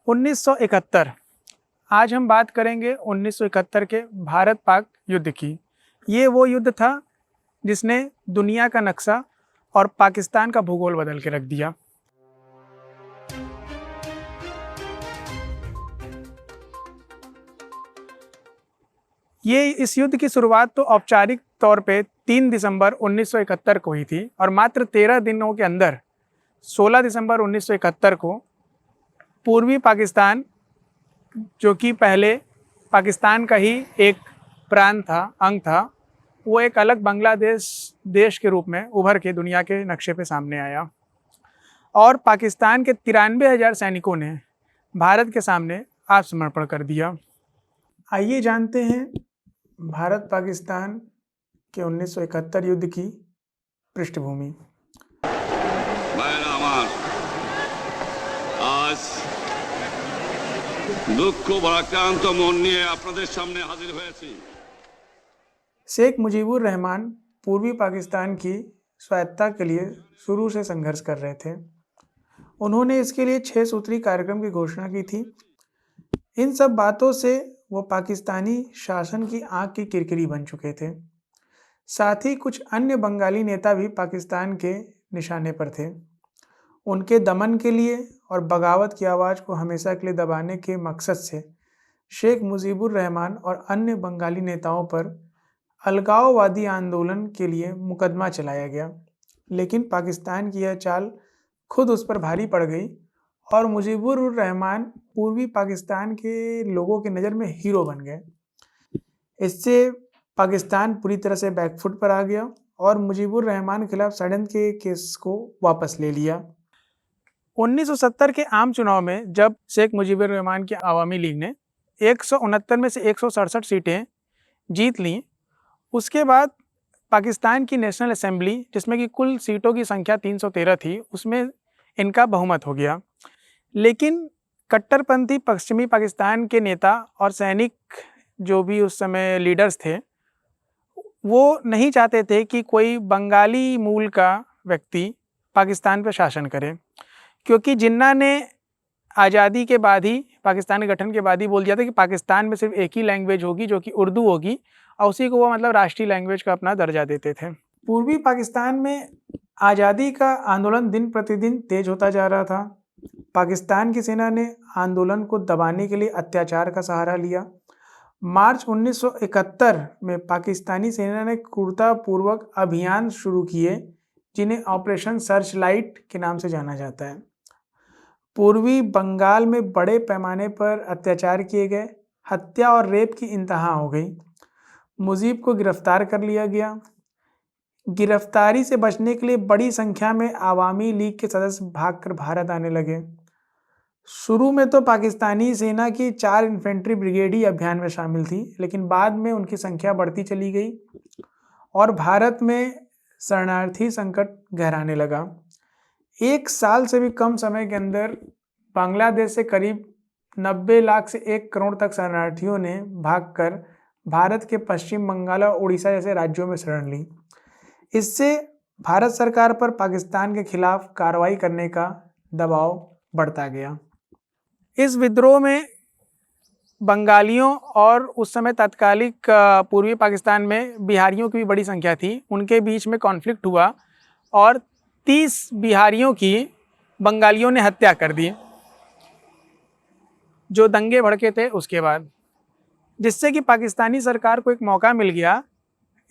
1971। आज हम बात करेंगे 1971 के भारत पाक युद्ध की। ये वो युद्ध था जिसने दुनिया का नक्शा और पाकिस्तान का भूगोल बदल के रख दिया। इस युद्ध की शुरुआत तो औपचारिक तौर पे 3 दिसंबर 1971 को हुई थी और मात्र 13 दिनों के अंदर 16 दिसंबर 1971 को पूर्वी पाकिस्तान, जो कि पहले पाकिस्तान का ही एक प्रांत था, अंग था, वो एक अलग बांग्लादेश देश के रूप में उभर के दुनिया के नक्शे पे सामने आया और पाकिस्तान के 93,000 सैनिकों ने भारत के सामने आत्मसमर्पण कर दिया। आइए जानते हैं भारत पाकिस्तान के 1971 युद्ध की पृष्ठभूमि। आज दुख भाराक्रांत मन निये आपनादेर सामने हाजिर हয়েছি। शेख मुजीबुर रहमान पूर्वी पाकिस्तान की स्वायत्तता के लिए शुरू से संघर्ष कर रहे थे। उन्होंने इसके लिए 6 सूत्री कार्यक्रम की घोषणा की थी। इन सब बातों से वो पाकिस्तानी शासन की आंख की किरकिरी बन चुके थे। साथ ही कुछ अन्य बंगाली नेता भी पाकिस्तान के निशाने पर थे। उनके दमन के लिए और बगावत की आवाज़ को हमेशा के लिए दबाने के मकसद से शेख मुजीबुर रहमान और अन्य बंगाली नेताओं पर अलगाववादी आंदोलन के लिए मुकदमा चलाया गया, लेकिन पाकिस्तान की यह चाल खुद उस पर भारी पड़ गई और मुजीबुर रहमान पूर्वी पाकिस्तान के लोगों की नज़र में हीरो बन गए। इससे पाकिस्तान पूरी तरह से बैकफुट पर आ गया और मुजीबुर रहमान के खिलाफ षड्यंत्र के केस को वापस ले लिया। 1970 के आम चुनाव में जब शेख मुजीबुर रहमान की आवामी लीग ने 169 में से 167 सीटें जीत लीं, उसके बाद पाकिस्तान की नेशनल असेंबली, जिसमें कि कुल सीटों की संख्या 313 थी, उसमें इनका बहुमत हो गया। लेकिन कट्टरपंथी पश्चिमी पाकिस्तान के नेता और सैनिक, जो भी उस समय लीडर्स थे, वो नहीं चाहते थे कि कोई बंगाली मूल का व्यक्ति पाकिस्तान पर शासन करे, क्योंकि जिन्ना ने आज़ादी के बाद ही, पाकिस्तान के गठन के बाद ही बोल दिया था कि पाकिस्तान में सिर्फ एक ही लैंग्वेज होगी जो कि उर्दू होगी, और उसी को वो मतलब राष्ट्रीय लैंग्वेज का अपना दर्जा देते थे। पूर्वी पाकिस्तान में आज़ादी का आंदोलन दिन प्रतिदिन तेज होता जा रहा था। पाकिस्तान की सेना ने आंदोलन को दबाने के लिए अत्याचार का सहारा लिया। मार्च 1971 में पाकिस्तानी सेना ने क्रूरतापूर्वक अभियान शुरू किए, जिन्हें ऑपरेशन सर्चलाइट के नाम से जाना जाता है। पूर्वी बंगाल में बड़े पैमाने पर अत्याचार किए गए, हत्या और रेप की इंतहा हो गई। मुजीब को गिरफ्तार कर लिया गया। गिरफ्तारी से बचने के लिए बड़ी संख्या में आवामी लीग के सदस्य भागकर भारत आने लगे। शुरू में तो पाकिस्तानी सेना की 4 इन्फेंट्री ब्रिगेड ही अभियान में शामिल थी, लेकिन बाद में उनकी संख्या बढ़ती चली गई और भारत में शरणार्थी संकट गहराने लगा। 1 साल से भी कम समय के अंदर बांग्लादेश से करीब 90 लाख से 1 करोड़ तक शरणार्थियों ने भागकर भारत के पश्चिम बंगाल और उड़ीसा जैसे राज्यों में शरण ली। इससे भारत सरकार पर पाकिस्तान के खिलाफ कार्रवाई करने का दबाव बढ़ता गया। इस विद्रोह में बंगालियों और उस समय तात्कालिक पूर्वी पाकिस्तान में बिहारियों की भी बड़ी संख्या थी। उनके बीच में कॉन्फ्लिक्ट हुआ और 30 बिहारियों की बंगालियों ने हत्या कर दी, जो दंगे भड़के थे उसके बाद, जिससे कि पाकिस्तानी सरकार को एक मौका मिल गया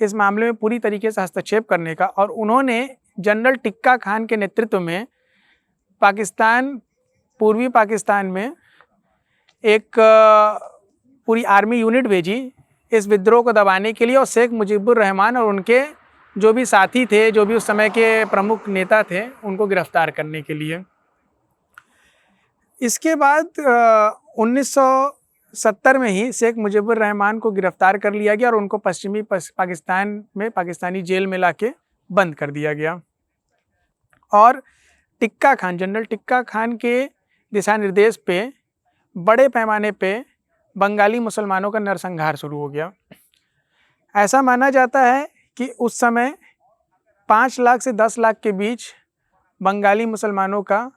इस मामले में पूरी तरीके से हस्तक्षेप करने का, और उन्होंने जनरल टिक्का खान के नेतृत्व में पूर्वी पाकिस्तान में एक पूरी आर्मी यूनिट भेजी इस विद्रोह को दबाने के लिए, और शेख मुजीबुर रहमान और उनके जो भी साथी थे, जो भी उस समय के प्रमुख नेता थे, उनको गिरफ्तार करने के लिए। इसके बाद 1970 में ही शेख मुजीबुर रहमान को गिरफ्तार कर लिया गया और उनको पश्चिमी पाकिस्तान में पाकिस्तानी जेल में लाके बंद कर दिया गया। और जनरल टिक्का खान के दिशा निर्देश पे बड़े पैमाने पे बंगाली मुसलमानों का नरसंहार शुरू हो गया। ऐसा माना जाता है कि उस समय 5 लाख से 10 लाख के बीच बंगाली मुसलमानों का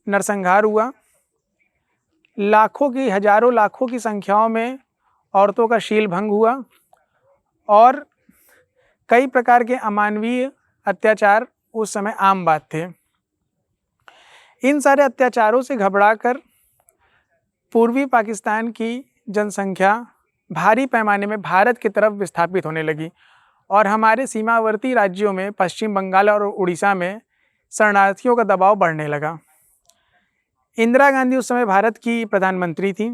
नरसंहार हुआ लाखों की, हजारों लाखों की संख्याओं में औरतों का शील भंग हुआ और कई प्रकार के अमानवीय अत्याचार उस समय आम बात थे। इन सारे अत्याचारों से घबराकर पूर्वी पाकिस्तान की जनसंख्या भारी पैमाने में भारत की तरफ विस्थापित होने लगी और हमारे सीमावर्ती राज्यों में पश्चिम बंगाल और उड़ीसा में शरणार्थियों का दबाव बढ़ने लगा। इंदिरा गांधी उस समय भारत की प्रधानमंत्री थी।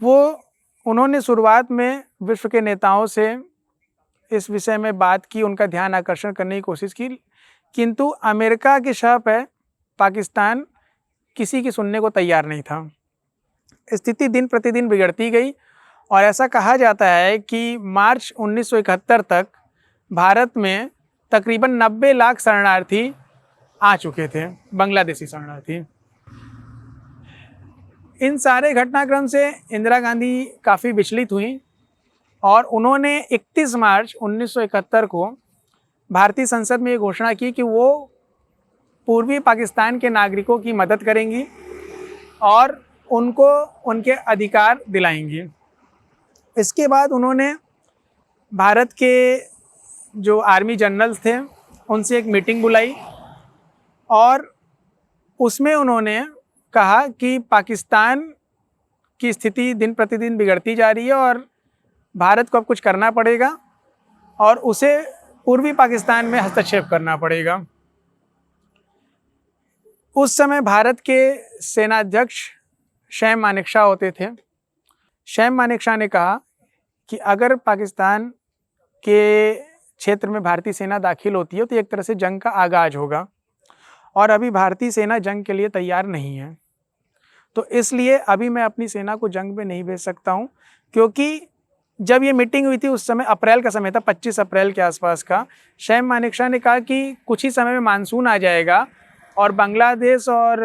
उन्होंने शुरुआत में विश्व के नेताओं से इस विषय में बात की, उनका ध्यान आकर्षण करने की कोशिश की, किंतु अमेरिका के शह पे पाकिस्तान किसी की सुनने को तैयार नहीं था। स्थिति दिन प्रतिदिन बिगड़ती गई और ऐसा कहा जाता है कि मार्च 1971 तक भारत में तकरीबन 90 लाख शरणार्थी आ चुके थे, बांग्लादेशी शरणार्थी। इन सारे घटनाक्रम से इंदिरा गांधी काफ़ी विचलित हुई और उन्होंने 31 मार्च 1971 को भारतीय संसद में ये घोषणा की कि वो पूर्वी पाकिस्तान के नागरिकों की मदद करेंगी और उनको उनके अधिकार दिलाएंगी। इसके बाद उन्होंने भारत के जो आर्मी जनरल्स थे उनसे एक मीटिंग बुलाई और उसमें उन्होंने कहा कि पाकिस्तान की स्थिति दिन प्रतिदिन बिगड़ती जा रही है और भारत को अब कुछ करना पड़ेगा और उसे पूर्वी पाकिस्तान में हस्तक्षेप करना पड़ेगा। उस समय भारत के सेनाध्यक्ष शैम मानेकशॉ होते थे। शैम मानेकशॉ ने कहा कि अगर पाकिस्तान के क्षेत्र में भारतीय सेना दाखिल होती है तो एक तरह से जंग का आगाज होगा और अभी भारतीय सेना जंग के लिए तैयार नहीं है, तो इसलिए अभी मैं अपनी सेना को जंग में नहीं भेज सकता हूं। क्योंकि जब ये मीटिंग हुई थी उस समय अप्रैल का समय था, 25 अप्रैल के आसपास का। शैम मानेकशॉ ने कहा कि कुछ ही समय में मानसून आ जाएगा और बांग्लादेश और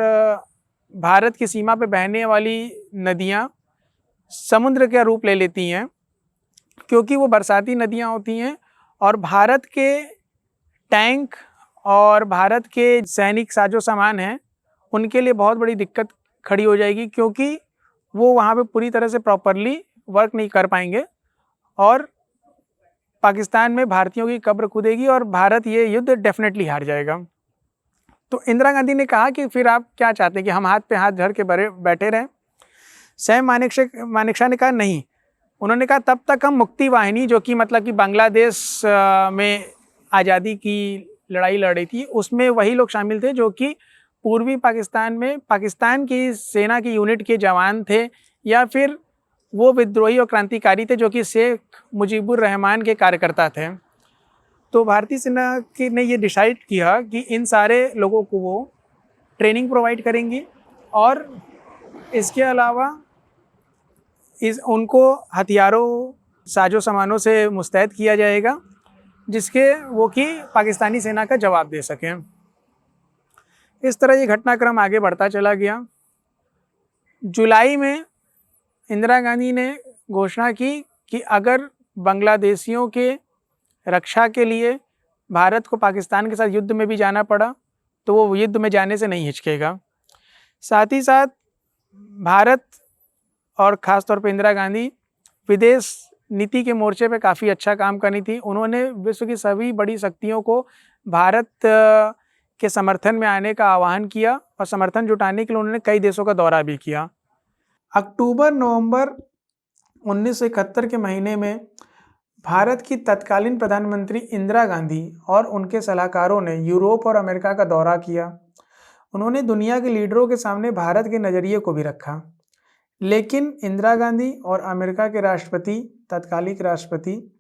भारत की सीमा पर बहने वाली नदियाँ समुद्र का रूप ले लेती हैं, क्योंकि वो बरसाती नदियाँ होती हैं और भारत के टैंक और भारत के सैनिक साजो सामान हैं उनके लिए बहुत बड़ी दिक्कत खड़ी हो जाएगी, क्योंकि वो वहाँ पे पूरी तरह से प्रॉपरली वर्क नहीं कर पाएंगे और पाकिस्तान में भारतीयों की कब्र खुदेगी और भारत ये युद्ध डेफिनेटली हार जाएगा। तो इंदिरा गांधी ने कहा कि फिर आप क्या चाहते हैं कि हम हाथ पे हाथ धर के बैठे रहें? शैम मानेकशॉ ने कहा नहीं। उन्होंने कहा तब तक हम मुक्ति वाहिनी, जो कि मतलब कि बांग्लादेश में आज़ादी की लड़ाई लड़ रही थी, उसमें वही लोग शामिल थे जो कि पूर्वी पाकिस्तान में पाकिस्तान की सेना की यूनिट के जवान थे या फिर वो विद्रोही और क्रांतिकारी थे जो कि शेख मुजीबुर रहमान के कार्यकर्ता थे। तो भारतीय सेना ने ये डिसाइड किया कि इन सारे लोगों को वो ट्रेनिंग प्रोवाइड करेंगी और इसके अलावा उनको हथियारों साजो सामानों से मुस्तैद किया जाएगा जिसके वो कि पाकिस्तानी सेना का जवाब दे सकें। इस तरह ये घटनाक्रम आगे बढ़ता चला गया। जुलाई में इंदिरा गांधी ने घोषणा की कि अगर बांग्लादेशियों के रक्षा के लिए भारत को पाकिस्तान के साथ युद्ध में भी जाना पड़ा तो वो युद्ध में जाने से नहीं हिचकेगा। साथ ही साथ भारत और ख़ास तौर पर इंदिरा गांधी विदेश नीति के मोर्चे पे काफ़ी अच्छा काम करनी थी। उन्होंने विश्व की सभी बड़ी शक्तियों को भारत के समर्थन में आने का आह्वान किया और समर्थन जुटाने के लिए उन्होंने कई देशों का दौरा भी किया। अक्टूबर-नवंबर 1971 के महीने में भारत की तत्कालीन प्रधानमंत्री इंदिरा गांधी और उनके सलाहकारों ने यूरोप और अमेरिका का दौरा किया। उन्होंने दुनिया के लीडरों के सामने भारत के नज़रिए को भी रखा, लेकिन इंदिरा गांधी और अमेरिका के राष्ट्रपति, तत्कालिक राष्ट्रपति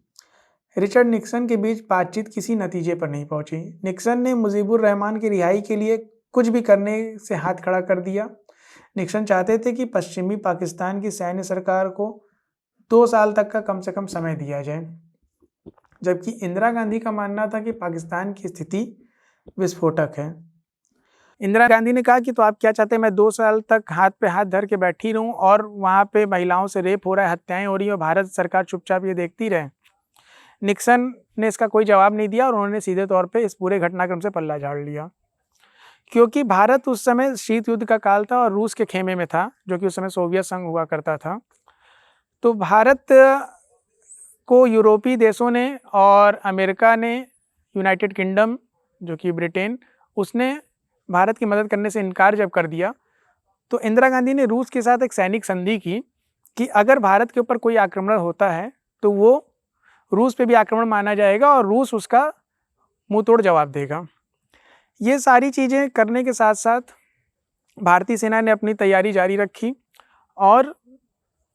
रिचर्ड निक्सन के बीच बातचीत किसी नतीजे पर नहीं पहुंची। निक्सन ने मुजीबुर रहमान की रिहाई के लिए कुछ भी करने से हाथ खड़ा कर दिया। निक्सन चाहते थे कि पश्चिमी पाकिस्तान की सैन्य सरकार को 2 साल तक का कम से कम समय दिया जाए, जबकि इंदिरा गांधी का मानना था कि पाकिस्तान की स्थिति विस्फोटक है। इंदिरा गांधी ने कहा कि तो आप क्या चाहते हैं, मैं 2 साल तक हाथ पे हाथ धर के बैठी रहूं और वहाँ पे महिलाओं से रेप हो रहा है, हत्याएं हो रही हैं और भारत सरकार चुपचाप ये देखती रहे? निक्सन ने इसका कोई जवाब नहीं दिया और उन्होंने सीधे तौर पे इस पूरे घटनाक्रम से पल्ला झाड़ लिया, क्योंकि भारत उस समय शीत युद्ध का काल था और रूस के खेमे में था, जो कि उस समय सोवियत संघ हुआ करता था। तो भारत को यूरोपीय देशों ने और अमेरिका ने, यूनाइटेड किंगडम जो कि ब्रिटेन, उसने भारत की मदद करने से इनकार जब कर दिया, तो इंदिरा गांधी ने रूस के साथ एक सैनिक संधि की कि अगर भारत के ऊपर कोई आक्रमण होता है तो वो रूस पे भी आक्रमण माना जाएगा और रूस उसका मुंह तोड़ जवाब देगा। ये सारी चीज़ें करने के साथ साथ भारतीय सेना ने अपनी तैयारी जारी रखी और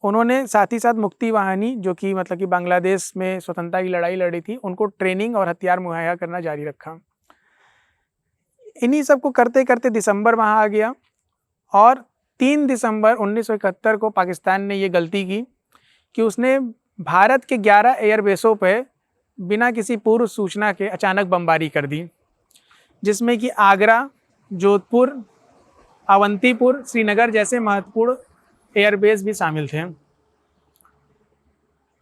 उन्होंने साथ ही साथ मुक्ति वाहिनी, जो कि मतलब कि बांग्लादेश में स्वतंत्रता की लड़ाई लड़ी थी, उनको ट्रेनिंग और हथियार मुहैया करना जारी रखा। इन्हीं सब को करते करते दिसंबर माह आ गया और 3 दिसंबर 1971 को पाकिस्तान ने ये गलती की कि उसने भारत के 11 एयरबेसों पे बिना किसी पूर्व सूचना के अचानक बमबारी कर दी, जिसमें कि आगरा, जोधपुर, अवंतीपुर, श्रीनगर जैसे महत्वपूर्ण एयरबेस भी शामिल थे।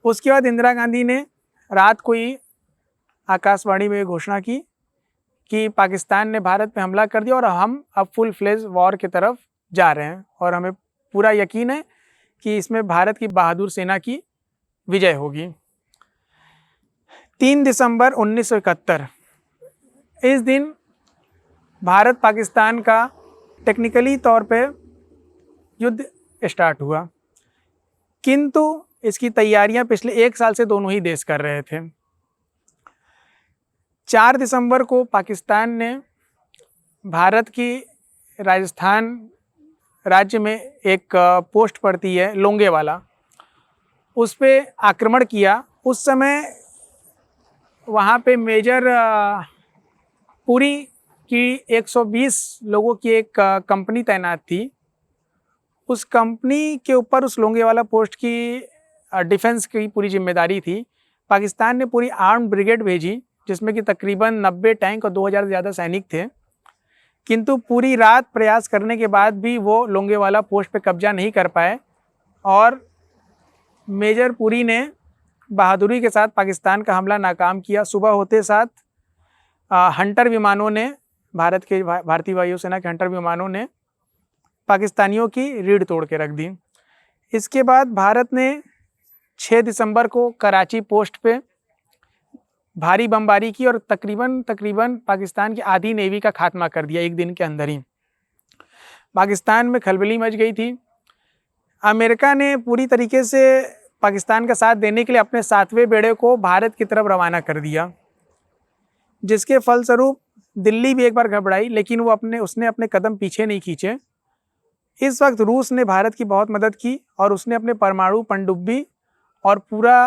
उसके बाद इंदिरा गांधी ने रात को ही आकाशवाणी में घोषणा की कि पाकिस्तान ने भारत पे हमला कर दिया और हम अब फुल फ्लेज वॉर की तरफ जा रहे हैं और हमें पूरा यकीन है कि इसमें भारत की बहादुर सेना की विजय होगी। 3 दिसंबर 1971 इस दिन भारत पाकिस्तान का टेक्निकली तौर पे युद्ध स्टार्ट हुआ, किंतु इसकी तैयारियां पिछले 1 साल से दोनों ही देश कर रहे थे। 4 दिसंबर को पाकिस्तान ने भारत की राजस्थान राज्य में एक पोस्ट पड़ती है लोंगेवाला, उस पर आक्रमण किया। उस समय वहाँ पे मेजर पुरी की 120 लोगों की एक कंपनी तैनात थी। उस कंपनी के ऊपर उस लोंगेवाला पोस्ट की डिफेंस की पूरी जिम्मेदारी थी। पाकिस्तान ने पूरी आर्म्ड ब्रिगेड भेजी, जिसमें कि तकरीबन 90 टैंक और 2000 से ज़्यादा सैनिक थे, किंतु पूरी रात प्रयास करने के बाद भी वो लोंगेवाला पोस्ट पे कब्जा नहीं कर पाए और मेजर पुरी ने बहादुरी के साथ पाकिस्तान का हमला नाकाम किया। सुबह होते साथ हंटर विमानों ने, भारतीय वायुसेना के हंटर विमानों ने पाकिस्तानियों की रीढ़ तोड़ के रख दी। इसके बाद भारत ने 6 दिसंबर को कराची पोस्ट पे भारी बमबारी की और तकरीबन पाकिस्तान की आधी नेवी का खात्मा कर दिया एक दिन के अंदर ही। पाकिस्तान में खलबली मच गई थी। अमेरिका ने पूरी तरीके से पाकिस्तान का साथ देने के लिए अपने 7वें बेड़े को भारत की तरफ रवाना कर दिया, जिसके फलस्वरूप दिल्ली भी एक बार घबराई, लेकिन उसने अपने कदम पीछे नहीं खींचे। इस वक्त रूस ने भारत की बहुत मदद की और उसने अपने परमाणु पनडुब्बी और पूरा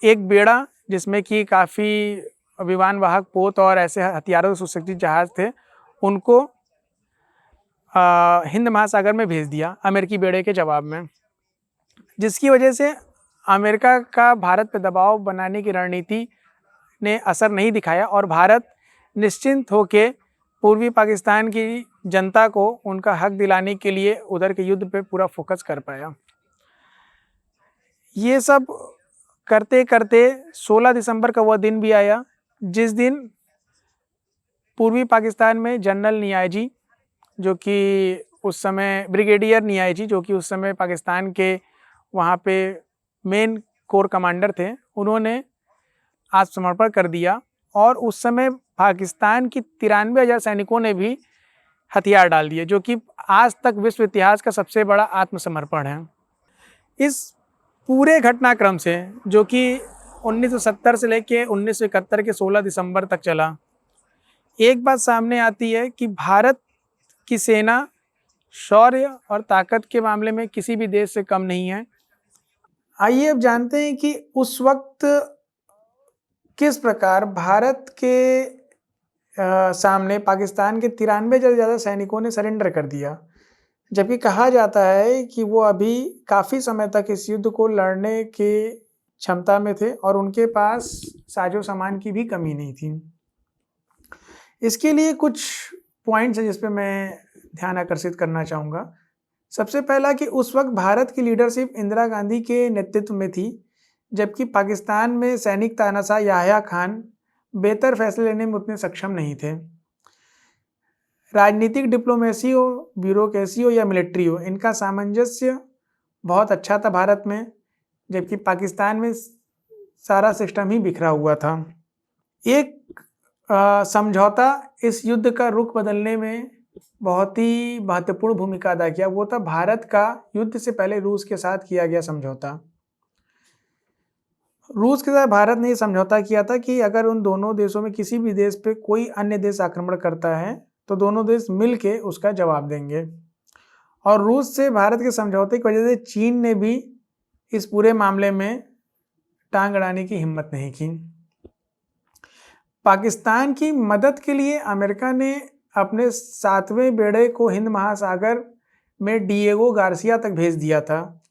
एक बेड़ा, जिसमें कि काफ़ी विमान वाहक पोत और ऐसे हथियारों से सुसज्जित जहाज़ थे, उनको हिंद महासागर में भेज दिया अमेरिकी बेड़े के जवाब में, जिसकी वजह से अमेरिका का भारत पर दबाव बनाने की रणनीति ने असर नहीं दिखाया और भारत निश्चिंत होकर पूर्वी पाकिस्तान की जनता को उनका हक दिलाने के लिए उधर के युद्ध पे पूरा फोकस कर पाया। ये सब करते करते 16 दिसंबर का वह दिन भी आया जिस दिन पूर्वी पाकिस्तान में जनरल नियाजी, जो कि उस समय ब्रिगेडियर नियाजी, जो कि उस समय पाकिस्तान के वहाँ पे मेन कोर कमांडर थे, उन्होंने आत्मसमर्पण कर दिया और उस समय पाकिस्तान की 93,000 सैनिकों ने भी हथियार डाल दिए, जो कि आज तक विश्व इतिहास का सबसे बड़ा आत्मसमर्पण है। इस पूरे घटनाक्रम से, जो कि 1970 से लेके 1971 के 16 दिसंबर तक चला, एक बात सामने आती है कि भारत की सेना शौर्य और ताकत के मामले में किसी भी देश से कम नहीं है। आइए अब जानते हैं कि उस वक्त किस प्रकार भारत के सामने पाकिस्तान के 93 से ज़्यादा सैनिकों ने सरेंडर कर दिया, जबकि कहा जाता है कि वो अभी काफ़ी समय तक इस युद्ध को लड़ने की क्षमता में थे और उनके पास साजो सामान की भी कमी नहीं थी। इसके लिए कुछ पॉइंट्स हैं जिस पे मैं ध्यान आकर्षित करना चाहूँगा। सबसे पहला कि उस वक्त भारत की लीडरशिप इंदिरा गांधी के नेतृत्व में थी, जबकि पाकिस्तान में सैनिक तानाशाह याह्या खान बेहतर फैसले लेने में उतने सक्षम नहीं थे। राजनीतिक डिप्लोमेसी हो, ब्यूरोक्रेसी हो या मिलिट्री हो, इनका सामंजस्य बहुत अच्छा था भारत में, जबकि पाकिस्तान में सारा सिस्टम ही बिखरा हुआ था। एक समझौता इस युद्ध का रुख बदलने में बहुत ही महत्वपूर्ण भूमिका अदा किया। वो था भारत का युद्ध से पहले रूस के साथ किया गया समझौता। रूस के साथ भारत ने ये समझौता किया था कि अगर उन दोनों देशों में किसी भी देश पे कोई अन्य देश आक्रमण करता है तो दोनों देश मिल के उसका जवाब देंगे। और रूस से भारत के समझौते की वजह से चीन ने भी इस पूरे मामले में टांग अड़ाने की हिम्मत नहीं की। पाकिस्तान की मदद के लिए अमेरिका ने अपने 7वें बेड़े को हिंद महासागर में डिएगो गार्सिया तक भेज दिया था,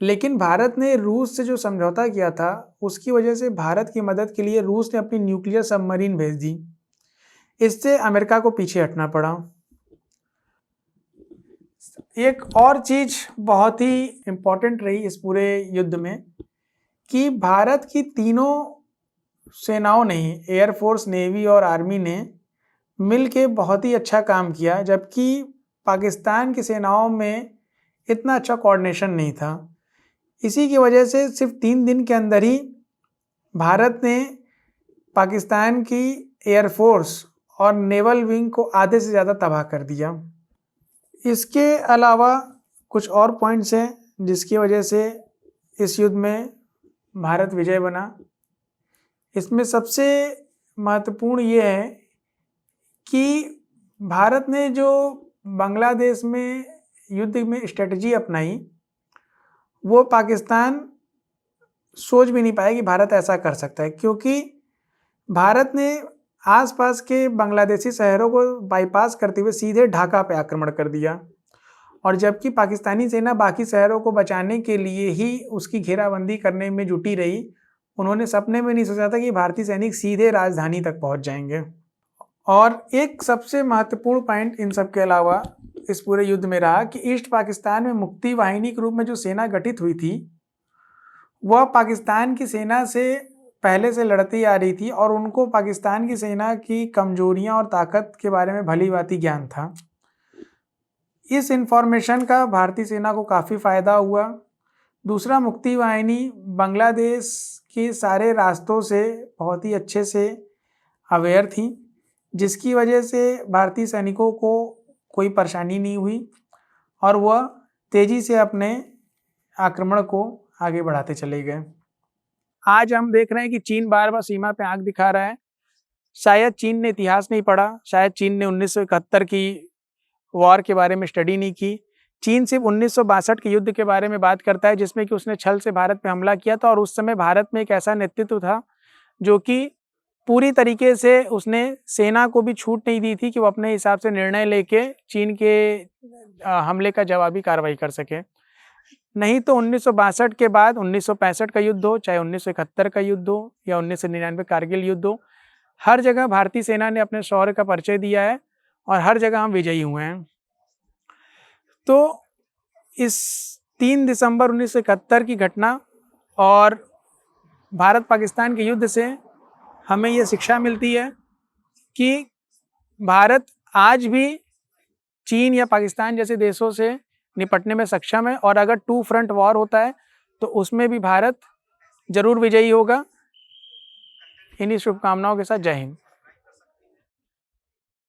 लेकिन भारत ने रूस से जो समझौता किया था उसकी वजह से भारत की मदद के लिए रूस ने अपनी न्यूक्लियर सबमरीन भेज दी। इससे अमेरिका को पीछे हटना पड़ा। एक और चीज बहुत ही इम्पोर्टेंट रही इस पूरे युद्ध में कि भारत की तीनों सेनाओं ने, एयरफोर्स, नेवी और आर्मी ने मिलके बहुत ही अच्छा काम किया, जबकि पाकिस्तान की सेनाओं में इतना अच्छा कोऑर्डिनेशन नहीं था। इसी की वजह से सिर्फ 3 दिन के अंदर ही भारत ने पाकिस्तान की एयरफोर्स और नेवल विंग को आधे से ज़्यादा तबाह कर दिया। इसके अलावा कुछ और पॉइंट्स हैं जिसकी वजह से इस युद्ध में भारत विजय बना। इसमें सबसे महत्वपूर्ण ये है कि भारत ने जो बांग्लादेश में युद्ध में स्ट्रेटजी अपनाई वो पाकिस्तान सोच भी नहीं पाया कि भारत ऐसा कर सकता है, क्योंकि भारत ने आसपास के बांग्लादेशी शहरों को बाईपास करते हुए सीधे ढाका पे आक्रमण कर दिया, और जबकि पाकिस्तानी सेना बाकी शहरों को बचाने के लिए ही उसकी घेराबंदी करने में जुटी रही। उन्होंने सपने में नहीं सोचा था कि भारतीय सैनिक सीधे राजधानी तक पहुंच जाएंगे। और एक सबसे महत्वपूर्ण पॉइंट इन सब के अलावा इस पूरे युद्ध में रहा कि ईस्ट पाकिस्तान में मुक्ति वाहिनी के रूप में जो सेना गठित हुई थी वह पाकिस्तान की सेना से पहले से लड़ती आ रही थी और उनको पाकिस्तान की सेना की कमजोरियां और ताकत के बारे में भली भांति ज्ञान था। इस इंफॉर्मेशन का भारतीय सेना को काफ़ी फायदा हुआ। दूसरा, मुक्ति वाहिनी बांग्लादेश के सारे रास्तों से बहुत ही अच्छे से अवेयर थी, जिसकी वजह से भारतीय सैनिकों को कोई परेशानी नहीं हुई और वह तेज़ी से अपने आक्रमण को आगे बढ़ाते चले गए। आज हम देख रहे हैं कि चीन बार बार सीमा पे आंख दिखा रहा है। शायद चीन ने इतिहास नहीं पढ़ा, शायद चीन ने 1971 की वॉर के बारे में स्टडी नहीं की। चीन सिर्फ 1962 के युद्ध के बारे में बात करता है जिसमें कि उसने छल से भारत पे हमला किया था, और उस समय भारत में एक ऐसा नेतृत्व था जो कि पूरी तरीके से उसने सेना को भी छूट नहीं दी थी कि वो अपने हिसाब से निर्णय लेके चीन के हमले का जवाबी कार्रवाई कर सके। नहीं तो 1962 के बाद 1965 का युद्ध हो, चाहे 1971 का युद्ध हो या 1999 कारगिल युद्ध हो, हर जगह भारतीय सेना ने अपने शौर्य का परिचय दिया है और हर जगह हम विजयी हुए हैं। तो इस 3 दिसंबर 1971 की घटना और भारत पाकिस्तान के युद्ध से हमें ये शिक्षा मिलती है कि भारत आज भी चीन या पाकिस्तान जैसे देशों से निपटने में सक्षम है, और अगर 2 फ्रंट वॉर होता है तो उसमें भी भारत जरूर विजयी होगा। इन्हीं शुभकामनाओं के साथ जय हिंद।